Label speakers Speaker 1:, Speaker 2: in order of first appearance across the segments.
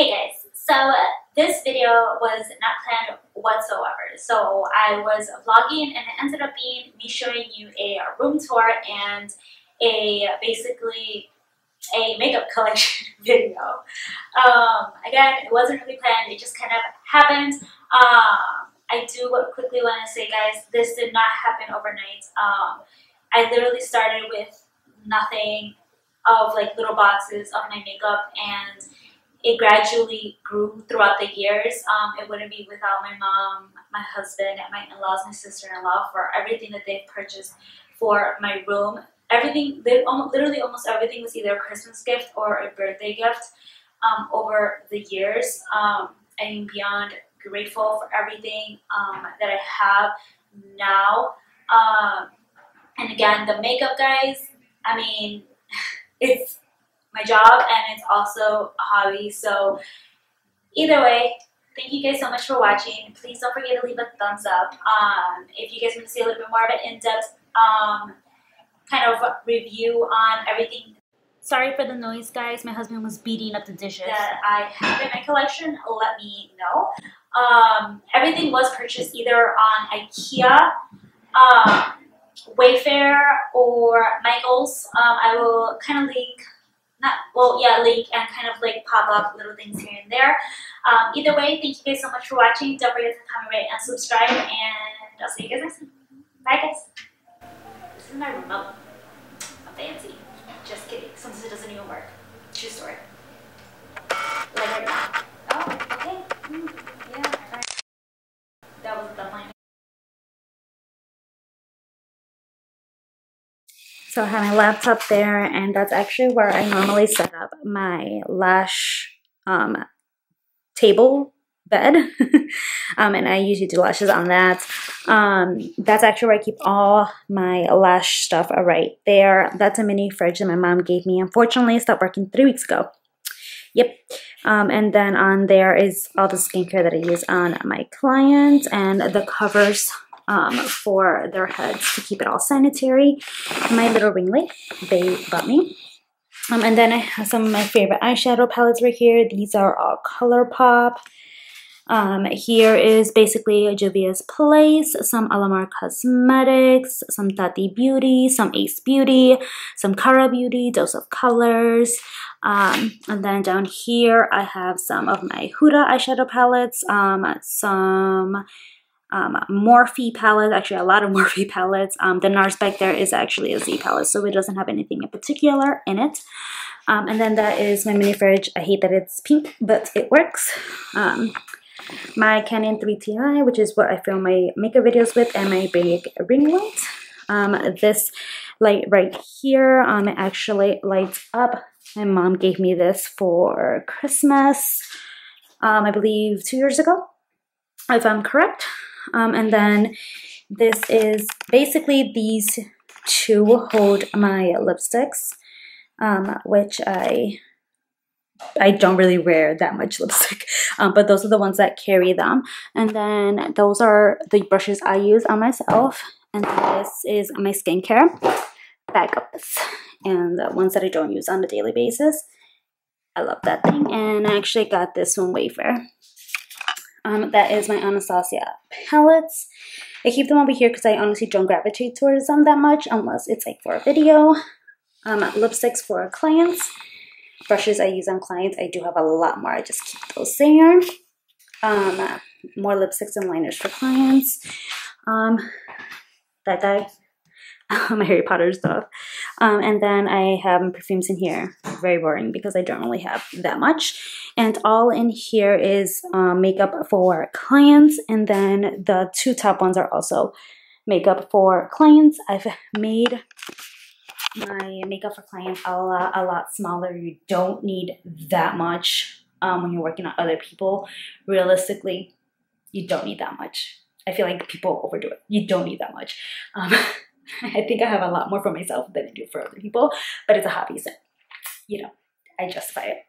Speaker 1: Hey guys, so this video was not planned whatsoever. So I was vlogging and it ended up being me showing you a room tour and basically a makeup collection video. Again, it wasn't really planned, it just kind of happened. I do quickly want to say, guys, this did not happen overnight. I literally started with nothing of like little boxes of my makeup, and it gradually grew throughout the years. It wouldn't be without my mom, my husband, my in-laws, my sister-in-law for everything that they've purchased for my room. Everything, literally almost everything was either a Christmas gift or a birthday gift over the years. I'm beyond grateful for everything that I have now. And again, the makeup, guys, I mean, it's my job and it's also a hobby. So either way, thank you guys so much for watching. Please don't forget to leave a thumbs up. If you guys want to see a little bit more of an in-depth kind of review on everything. Sorry for the noise, guys. My husband was beating up the dishes that I have in my collection. Let me know. Everything was purchased either on IKEA, Wayfair, or Micheals. I will kind of link, link and kind of like pop up little things here and there. Either way, thank you guys so much for watching. Don't forget to comment, rate, and subscribe, and I'll see you guys next time. Bye, guys. This is my remote. I'm fancy. Just kidding. Sometimes it doesn't even work. True story. Like right now. Oh, okay. Yeah, right. That was the plan. So I have my laptop there, and that's actually where I normally set up my lash table bed. And I usually do lashes on that. That's actually where I keep all my lash stuff right there. That's a mini fridge that my mom gave me. Unfortunately, it stopped working 3 weeks ago. Yep. And then on there is all the skincare that I use on my clients and the covers for their heads to keep it all sanitary. My little ring light they bought me. And then I have some of my favorite eyeshadow palettes right here. These are all ColourPop. Here is basically Juvia's Place, some Alamar Cosmetics, some Tati Beauty, some Ace Beauty, some Cara Beauty, Dose of Colors. And then down here I have some of my Huda eyeshadow palettes, some Morphe palette, actually a lot of Morphe palettes. The NARS back there is actually a Z palette, so it doesn't have anything in particular in it. And then that is my mini fridge. I hate that it's pink, but it works. My Canon 3Ti, which is what I film my makeup videos with, and my big ring light. This light right here, it actually lights up. My mom gave me this for Christmas, I believe 2 years ago, if I'm correct. And then this is basically these two hold my lipsticks, which I don't really wear that much lipstick, but those are the ones that carry them. And then those are the brushes I use on myself. And this is my skincare backups and the ones that I don't use on a daily basis. I love that thing. And I actually got this from Wayfair. That is my Anastasia palettes. I keep them over here because I honestly don't gravitate towards them that much unless it's like for a video. Lipsticks for clients. Brushes I use on clients. I do have a lot more. I just keep those there. More lipsticks and liners for clients. That guy. My Harry Potter stuff. And then I have perfumes in here. Very boring because I don't really have that much. And all in here is makeup for clients. And then the two top ones are also makeup for clients. I've made my makeup for clients a lot smaller. You don't need that much when you're working on other people. Realistically, you don't need that much. I feel like people overdo it. You don't need that much. I think I have a lot more for myself than I do for other people, but it's a hobby, so, you know, I justify it.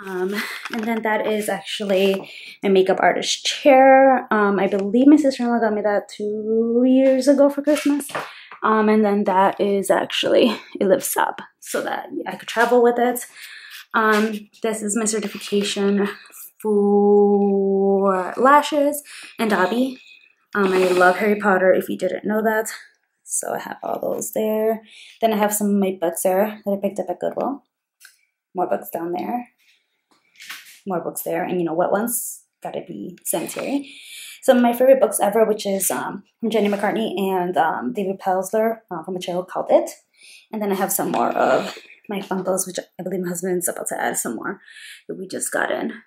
Speaker 1: And then that is actually a makeup artist chair. I believe my sister-in-law got me that 2 years ago for Christmas. And then that is actually, it lifts up so that I could travel with it. This is my certification for lashes and Dobby. I love Harry Potter, if you didn't know that. So I have all those there. Then I have some of my books there that I picked up at Goodwill. More books down there. More books there. And you know what ones? Gotta be sanitary. Some of my favorite books ever, which is from Jenny McCartney and David Pelsler from a channel called It. And then I have some more of my Funkos, which I believe my husband's about to add some more that we just got in.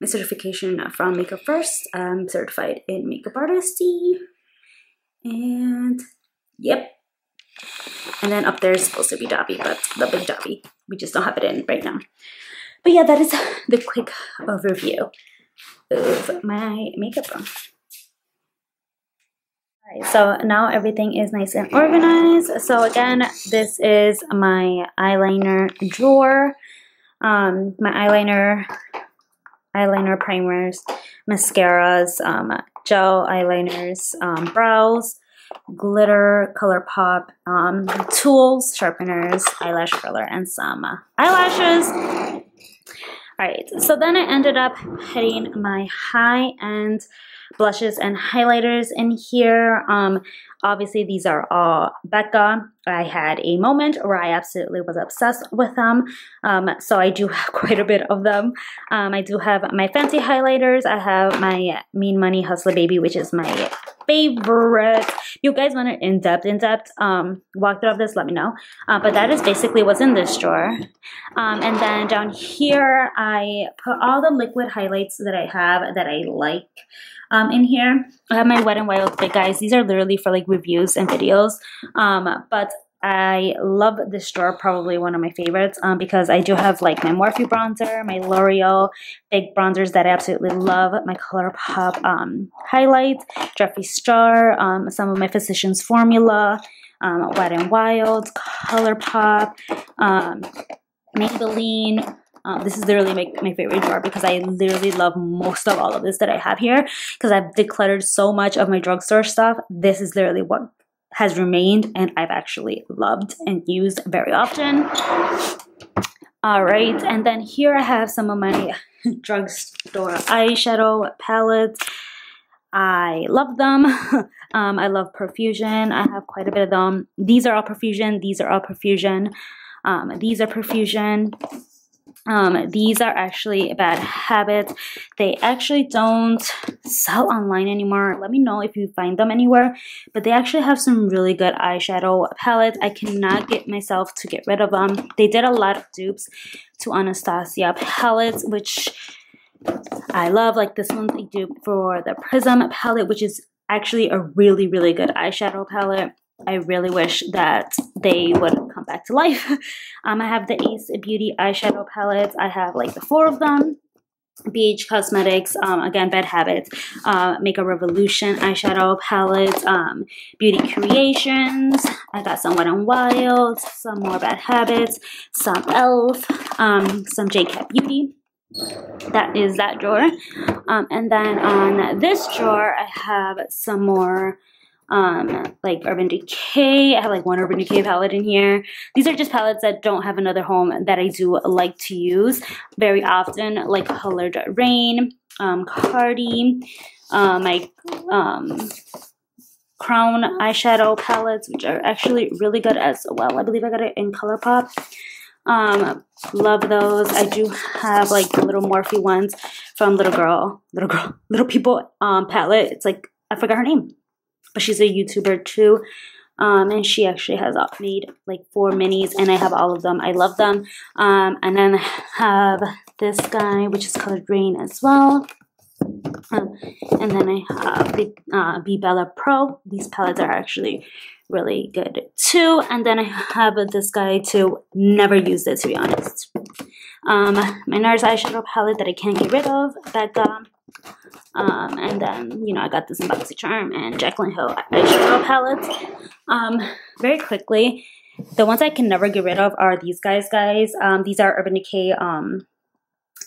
Speaker 1: My certification from Makeup First. I'm certified in makeup artistry. And yep. And then up there is supposed to be Dobby, but the big Dobby. We just don't have it in right now. But yeah, that is the quick overview of my makeup room. Alright, so now everything is nice and organized. So again, this is my eyeliner drawer. My eyeliner primers, mascaras, gel eyeliners, brows, glitter, ColourPop, tools, sharpeners, eyelash curler, and some eyelashes. Alright, so then I ended up putting my high-end blushes and highlighters in here. Obviously, these are all Becca. I had a moment where I absolutely was obsessed with them. So I do have quite a bit of them. I do have my Fenty highlighters. I have my Mean Money Hustler Baby, which is my favorite. If you guys want an in-depth walkthrough of this, let me know. But that is basically what's in this drawer. And then down here, I put all the liquid highlights that I have that I like in here. I have my Wet n Wild Big Guys. These are literally for like reviews and videos. But I love this drawer, probably one of my favorites, because I do have like my Morphe bronzer, my L'Oreal big bronzers that I absolutely love, my ColourPop highlights, Jeffree Star, some of my Physicians Formula, Wet n Wild, ColourPop, Maybelline. This is literally my favorite drawer because I literally love most of all of this that I have here because I've decluttered so much of my drugstore stuff. This is literally what has remained and I've actually loved and used very often. All right, and then here I have some of my drugstore eyeshadow palettes. I love them. I love Profusion. I have quite a bit of them. These are all Profusion. These are all Profusion. These are Profusion. These are actually Bad Habits. They actually don't sell online anymore. Let me know if you find them anywhere. But they actually have some really good eyeshadow palettes. I cannot get myself to get rid of them. They did a lot of dupes to Anastasia palettes, which I love. Like this one's a dupe for the Prism palette, which is actually a really, really good eyeshadow palette. I really wish that they would come back to life. I have the Ace Beauty eyeshadow palettes. I have like the 4 of them. Beige Cosmetics, again, Bad Habits, Make a Revolution eyeshadow palettes, Beauty Creations. I got some Wet n Wild, some more Bad Habits, some e.l.f., some Jcatbeauty. That is that drawer. And then on this drawer, I have some more like Urban Decay. I have like one Urban Decay palette in here. These are just palettes that don't have another home that I do like to use very often, like Colored Rain, Cardi, my Crown eyeshadow palettes, which are actually really good as well. I believe I got it in ColourPop. Love those. I do have like the little Morphe ones from Little People palette. It's like, I forgot her name, but she's a YouTuber too. And she actually has made like 4 minis, and I have all of them. I love them. And then I have this guy, which is Colored Rain as well. And then I have the Be Bella Pro. These palettes are actually really good too. And then I have this guy too. Never used it, to be honest. My NARS eyeshadow palette that I can't get rid of. Becca. And then, you know, I got this in BoxyCharm and Jaclyn Hill eyeshadow palettes. Very quickly, the ones I can never get rid of are these guys. These are Urban Decay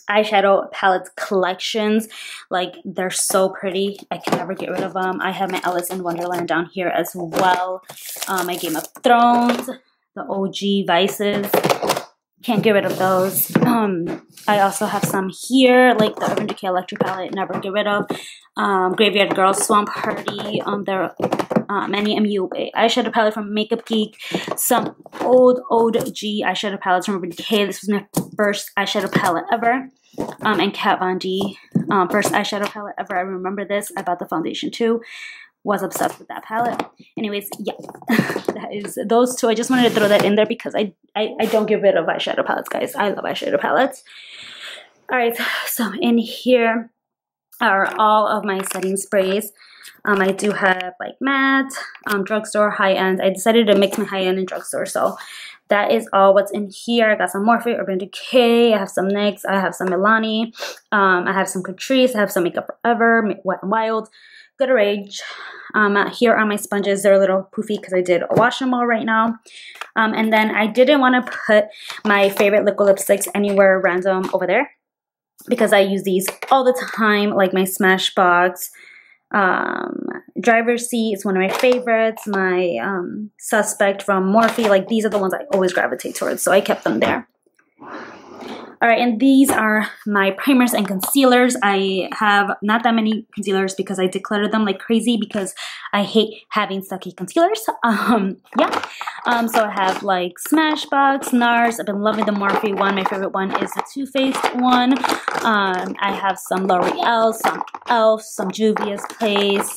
Speaker 1: eyeshadow palettes collections. Like, they're so pretty. I can never get rid of them. I have my Alice in Wonderland down here as well. My Game of Thrones, the OG Vices. Can't get rid of those. I also have some here, like the Urban Decay Electric palette, never get rid of. Graveyard Girl Swamp Party, their Many MU eyeshadow palette from Makeup Geek, some old G eyeshadow palettes from Urban Decay. This was my first eyeshadow palette ever. And Kat Von D, first eyeshadow palette ever. I remember this. I bought the foundation too. Was obsessed with that palette. Anyways, yeah, that is those two. I just wanted to throw that in there because I don't get rid of eyeshadow palettes, guys. I love eyeshadow palettes. All right, so in here are all of my setting sprays. I do have like matte, drugstore, high-end. I decided to mix my high-end and drugstore, so that is all what's in here. I got some Morphe, Urban Decay, I have some NYX, I have some Milani, I have some Catrice, I have some Makeup Forever, Wet n Wild, Good Rage. Here are my sponges. They're a little poofy because I did wash them all right now. And then I didn't want to put my favorite liquid lipsticks anywhere random over there because I use these all the time, like my Smashbox. Driver's Seat is one of my favorites. My Suspect from Morphe, like these are the ones I always gravitate towards, so I kept them there. Alright, and these are my primers and concealers. I have not that many concealers because I decluttered them like crazy because I hate having stucky concealers. So I have like Smashbox, NARS. I've been loving the Morphe one. My favorite one is the Too Faced one. I have some L'Oreal, some ELF, some Juvia's Place,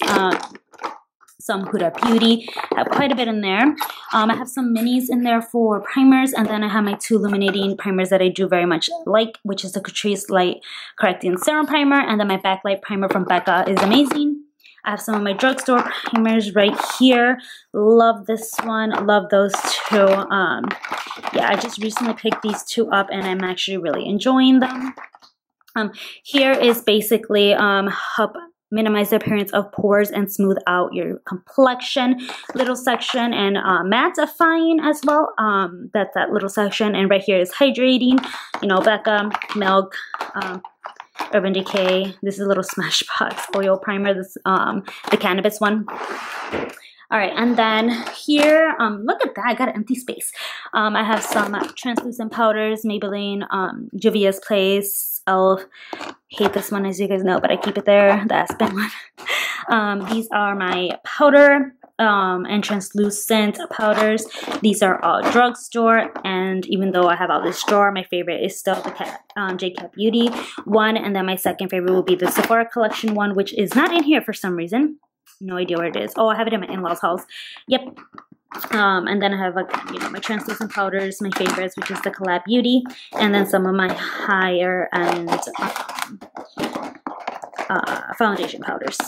Speaker 1: some Huda Beauty. I have quite a bit in there. I have some minis in there for primers, and then I have my two illuminating primers that I do very much like, which is the Catrice Light Correcting Serum Primer, and then my Backlight Primer from Becca is amazing. I have some of my drugstore primers right here. Love this one. Love those two. Yeah, I just recently picked these two up, and I'm actually really enjoying them. Here is basically help minimize the appearance of pores and smooth out your complexion little section, and mattifying as well. That's that little section. And right here is hydrating, you know, Becca, Milk, Urban Decay. This is a little Smashbox oil primer, this the cannabis one. All right, and then here, look at that, I got an empty space. I have some translucent powders, Maybelline, Juvia's Place, ELF. Hate this one, as you guys know, but I keep it there, the Aspen one. These are my powder and translucent powders. These are all drugstore, and even though I have all this drawer, my favorite is still the Jcatbeauty one, and then my second favorite will be the Sephora collection one, which is not in here for some reason. No idea where it is. Oh, I have it in my in-laws' house. Yep. And then I have, like, you know, my translucent powders, my favorites, which is the Collab Beauty, and then some of my higher end foundation powders.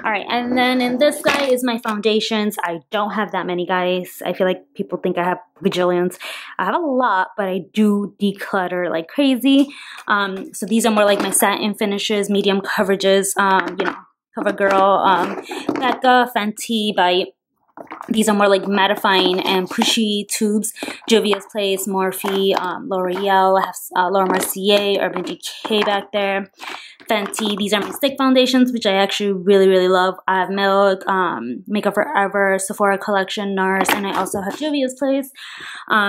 Speaker 1: All right, and then in this guy is my foundations. I don't have that many, guys. I feel like people think I have bajillions. I have a lot, but I do declutter like crazy. So these are more like my satin finishes, medium coverages, you know, CoverGirl, Becca, Fenty by. These are more like mattifying and pushy tubes. Juvia's Place, Morphe, L'Oreal, I have Laura Mercier, Urban Decay back there. Fenty. These are my stick foundations, which I actually really love. I have Milk, Makeup Forever, Sephora collection, NARS, and I also have Juvia's Place.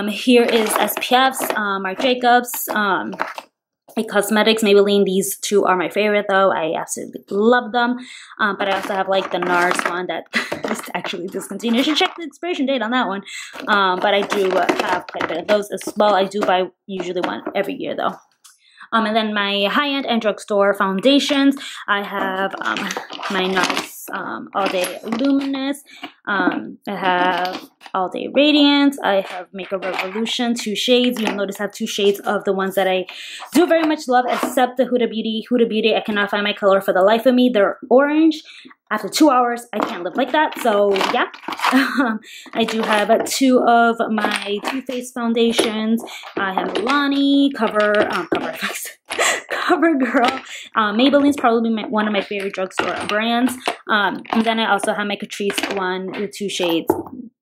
Speaker 1: Here is SPFs, Marc Jacobs, Cosmetics, Maybelline. These two are my favorite though. I absolutely love them. But I also have like the NARS one that is actually discontinued. You should check the expiration date on that one. But I do have quite a bit of those as well. I do buy usually one every year though. And then my high-end and drugstore foundations. I have my NARS All Day Luminous. I have All Day Radiance. I have Makeup Revolution, 2 shades. You'll notice I have 2 shades of the ones that I do very much love, except the Huda Beauty. Huda Beauty, I cannot find my color for the life of me. They're orange. After 2 hours, I can't live like that. So, yeah. I do have 2 of my Too Faced foundations. I have Milani, CoverGirl. Maybelline's probably one of my favorite drugstore brands. And then I also have my Catrice one, the 2 shades,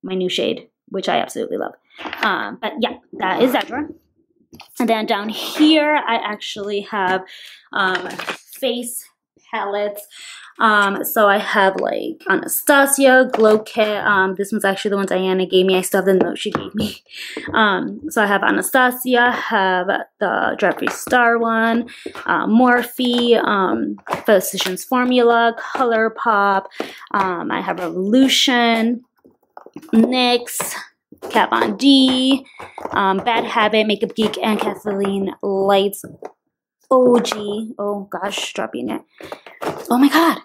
Speaker 1: my new shade, which I absolutely love. But yeah, that is that drawer. And then down here, I actually have face palettes. So I have like Anastasia Glow Kit. This one's actually the one Diana gave me. I still have the note she gave me. So I have Anastasia, I have the Jeffree Star one, Morphe, Physicians Formula, ColourPop. I have Revolution, NYX, Kat Von D, Bad Habit, Makeup Geek, and Kathleen Lights OG. Oh gosh, dropping it. Oh my god.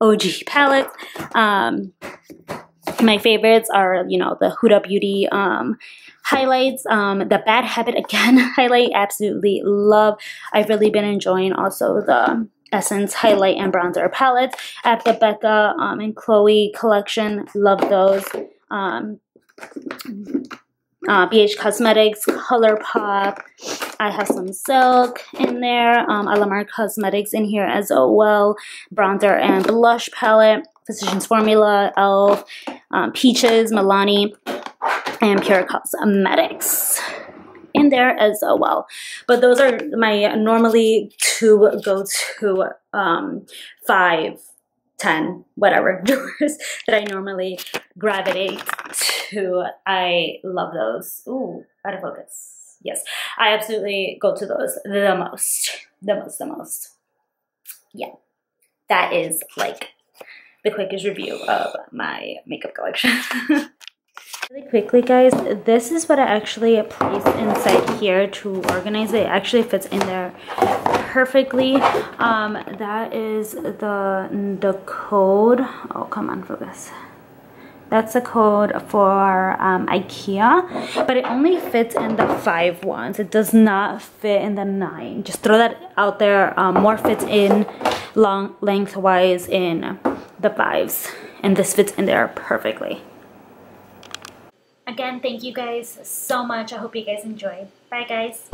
Speaker 1: OG palettes. My favorites are, you know, the Huda Beauty highlights, the Bad Habit again highlight, absolutely love. I've really been enjoying also the Essence highlight and bronzer palettes at the Becca and Chloe collection, love those. BH Cosmetics, ColourPop. I have some Silk in there. Alamar Cosmetics in here as well. Bronzer and blush palette. Physicians Formula, ELF, Peaches, Milani, and Pure Cosmetics in there as well. But those are my normally to go to 5, 10, whatever doors that I normally gravitate to. I love those. Ooh, out of focus. Yes, I absolutely go to those the most. Yeah, that is like the quickest review of my makeup collection. Really quickly, guys, this is what I actually placed inside here to organize it. It actually fits in there perfectly. That is the code. Oh, come on, focus. That's the code for IKEA, but it only fits in the 5 ones. It does not fit in the 9. Just throw that out there. More fits in lengthwise in the 5s, and this fits in there perfectly. Again, thank you guys so much. I hope you guys enjoyed. Bye, guys.